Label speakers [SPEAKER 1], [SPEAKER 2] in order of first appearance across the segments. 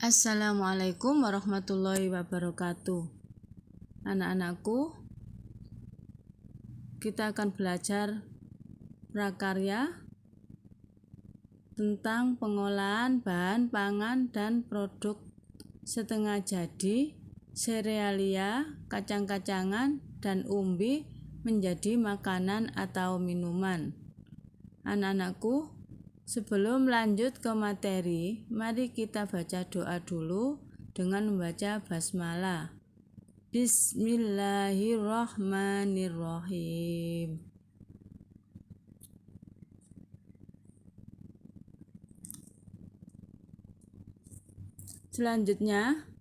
[SPEAKER 1] Assalamualaikum warahmatullahi wabarakatuh. Anak-anakku, kita akan belajar prakarya tentang pengolahan bahan pangan dan produk setengah jadi, serealia, kacang-kacangan, dan umbi menjadi makanan atau minuman. Anak-anakku, sebelum lanjut ke materi, mari kita baca doa dulu dengan membaca basmalah. Bismillahirrahmanirrahim. Selanjutnya,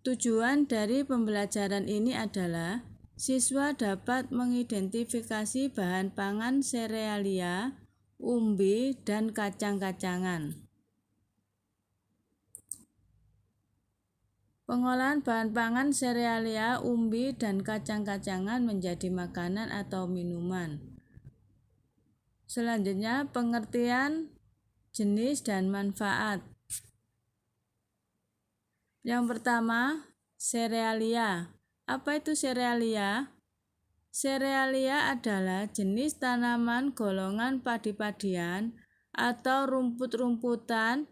[SPEAKER 1] tujuan dari pembelajaran ini adalah siswa dapat mengidentifikasi bahan pangan serealia, umbi, dan kacang-kacangan. Pengolahan bahan pangan serealia, umbi, dan kacang-kacangan menjadi makanan atau minuman. Selanjutnya, pengertian jenis dan manfaat. Yang pertama, serealia. Apa itu serealia? Serealia adalah jenis tanaman golongan padi-padian atau rumput-rumputan.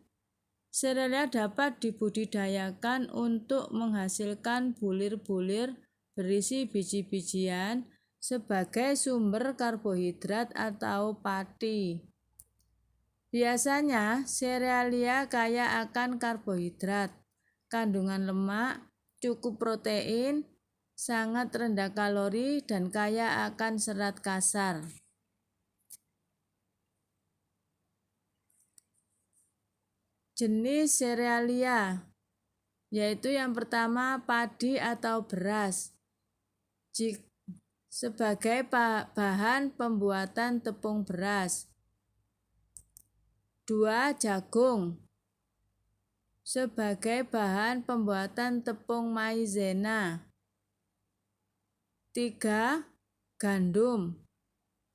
[SPEAKER 1] Serealia dapat dibudidayakan untuk menghasilkan bulir-bulir berisi biji-bijian sebagai sumber karbohidrat atau pati. Biasanya, serealia kaya akan karbohidrat, kandungan lemak, cukup protein, sangat rendah kalori, dan kaya akan serat kasar. Jenis serealia yaitu yang pertama padi atau beras sebagai bahan pembuatan tepung beras. 2. Jagung sebagai bahan pembuatan tepung maizena. 3. Gandum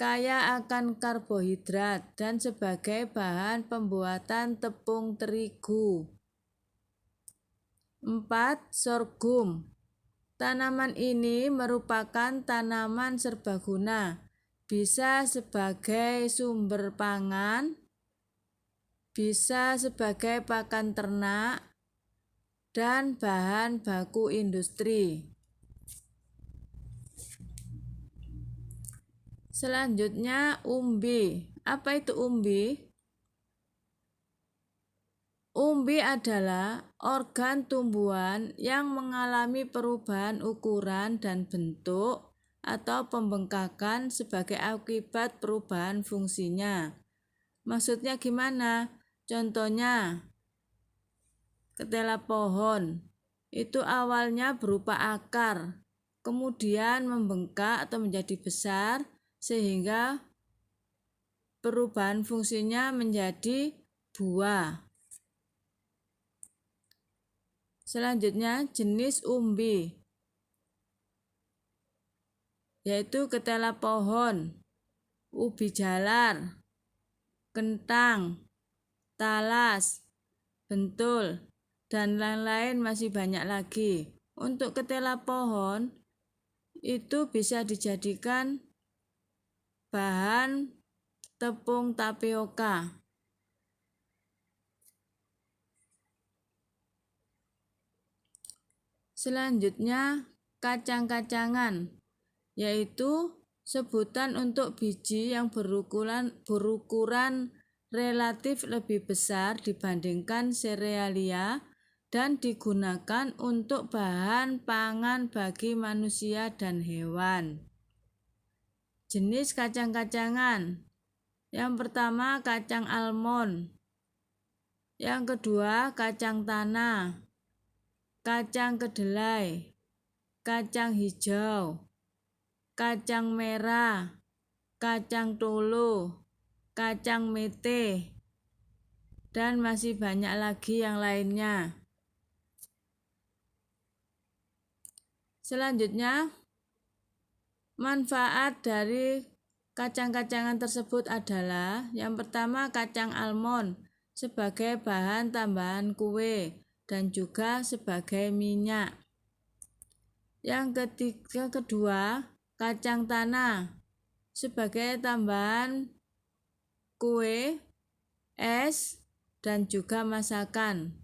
[SPEAKER 1] kaya akan karbohidrat dan sebagai bahan pembuatan tepung terigu. 4. Sorghum. Tanaman ini merupakan tanaman serbaguna, bisa sebagai sumber pangan, bisa sebagai pakan ternak, dan bahan baku industri. Selanjutnya, umbi. Apa itu umbi? Umbi adalah organ tumbuhan yang mengalami perubahan ukuran dan bentuk atau pembengkakan sebagai akibat perubahan fungsinya. Maksudnya gimana? Contohnya, ketela pohon. Itu awalnya berupa akar, kemudian membengkak atau menjadi besar, sehingga perubahan fungsinya menjadi buah. Selanjutnya, jenis umbi yaitu ketela pohon, ubi jalar, kentang, talas, bentul, dan lain-lain masih banyak lagi. Untuk ketela pohon itu bisa dijadikan bahan tepung tapioka. Selanjutnya, kacang-kacangan yaitu sebutan untuk biji yang berukuran relatif lebih besar dibandingkan serealia dan digunakan untuk bahan pangan bagi manusia dan hewan. Jenis kacang-kacangan. Yang pertama, kacang almond. Yang kedua, kacang tanah, kacang kedelai, kacang hijau, kacang merah, kacang tolo, kacang mete, dan masih banyak lagi yang lainnya. Selanjutnya, manfaat dari kacang-kacangan tersebut adalah yang pertama, kacang almond sebagai bahan tambahan kue dan juga sebagai minyak. Yang kedua, kacang tanah sebagai tambahan kue, es, dan juga masakan.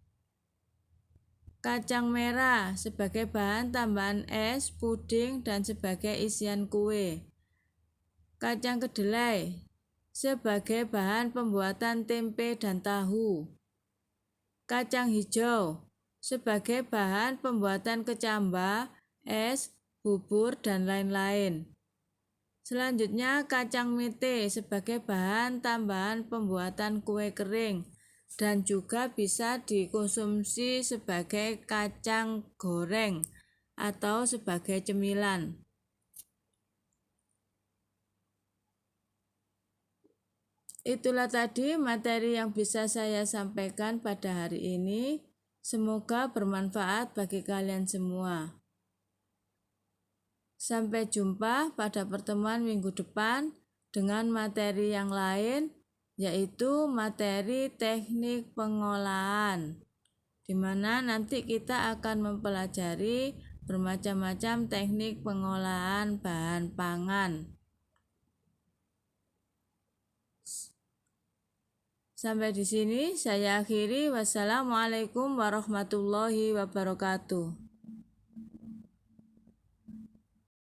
[SPEAKER 1] Kacang merah sebagai bahan tambahan es, puding, dan sebagai isian kue. Kacang kedelai sebagai bahan pembuatan tempe dan tahu. Kacang hijau sebagai bahan pembuatan kecambah, es, bubur, dan lain-lain. Selanjutnya, kacang mete sebagai bahan tambahan pembuatan kue kering dan juga bisa dikonsumsi sebagai kacang goreng atau sebagai cemilan. Itulah tadi materi yang bisa saya sampaikan pada hari ini. Semoga bermanfaat bagi kalian semua. Sampai jumpa pada pertemuan minggu depan dengan materi yang lain, yaitu materi teknik pengolahan, di mana nanti kita akan mempelajari bermacam-macam teknik pengolahan bahan pangan. Sampai di sini saya akhiri. Wassalamualaikum warahmatullahi wabarakatuh.